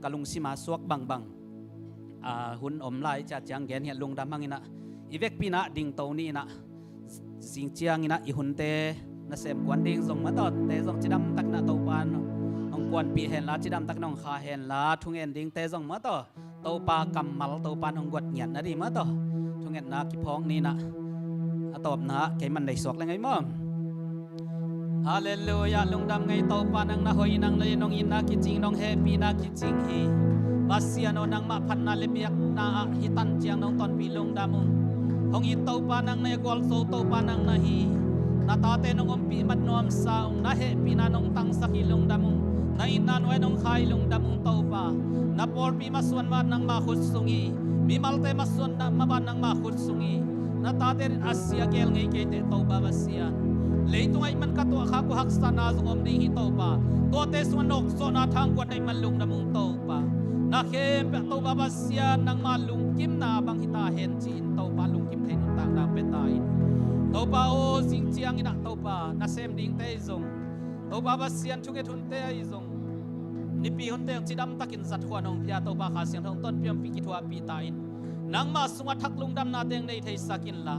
กะลุงซิมาสวกบังหุ่นอมลายจัดยังแกนเห็นลุงดำมังอินะอีเวกปีนะดิ่งโตนี่นะสิงเจียงอินะอีหุ่นเตนะเสมกวนดิ่งส่งมาต่อเตส่งจิดำตักนะโตปานองกวนปีเห็นละจิดำตักน้องขาเห็นละทุงเงินดิ่งเตส่งมาต่อโตปากำมัลโตปานองกวดเงียนนะดีมาต่อทุงเงินนะกิพองนี่นะตอบนะแกมันได้สวกเลยไงมั่งฮาเลลูยาลุงดำไงโตปานังนะหอยนังเลยน้องอินนะกิจิงน้องแฮปปี้นะกิจิงฮีบาเซียโนนังมาพันนาเลเบียกนาฮิตันเจียงน้องตอนปีลุงดำมุงหงอินโตปานังในกอลโซโตปานังนะฮีนาตาเตน้องอมปีมันนวมสาวนะแฮปปี้นะน้องตังสักิลุงดำมุงna inan we nong khai lung damung tau pa na por pi masuan man nang ma khut sungi mi malte masuan na maban nang ma khut sungi na ta ter asia gel ngai ke te tau ba basia leitung ai man ka to kha ku hak sa na zong om ding hi tau pa to te suan nok so na thang kwa dai man lung damung tau pa na khem pe tau ba basia nang ma lung kim na bang hita hen chin tau pa lung kim thein tang na pe tai tau pa o sing chiang ina tau pa na sem ding te zong tau pa basia chuke thun te ai zong ni pi hon te chi dam takin zat huan ong pia to ba kha siang thong ton piam pi ki thua pi ta in nang ma sunga thak lung dam na teng nei thei sakin la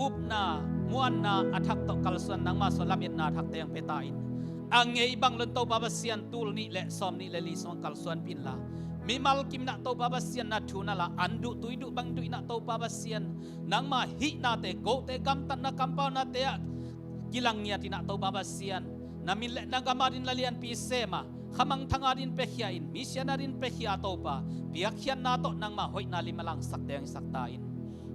up na muan na athak to kal suan nang ma so lamit na thak teng pe ta in ang ngei bang lon to ba ba sian tul ni le som ni le li song kal suan pin la mi mal kim na to ba ba sian na thu na la andu tuidu bang du na to ba ba sian nang ma hi na te go te gam tan na kampau na te kilang nya ti na to ba ba sian na min le na gamarin lalian pi sema khamang thangarin pe khiain missionarin pe khia topa piak khian na to nang ma hoi na limalang sakteng saktain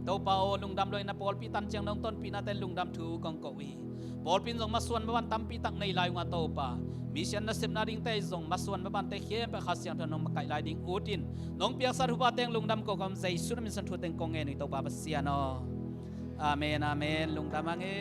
topa o lungdam loi na pol pi tan chang nong ton pi na ten lungdam thu kong ko wi pol pin jong maswan ban tam pi tak nei lai nga topa mission na sem na ding te jong maswan ban te khem pe khasyang thon nong makai lai ding utin nong piak sar hupa teng lungdam ko kam jai sun min san thu teng kong nge ni topa basiano amen amen lungdam ange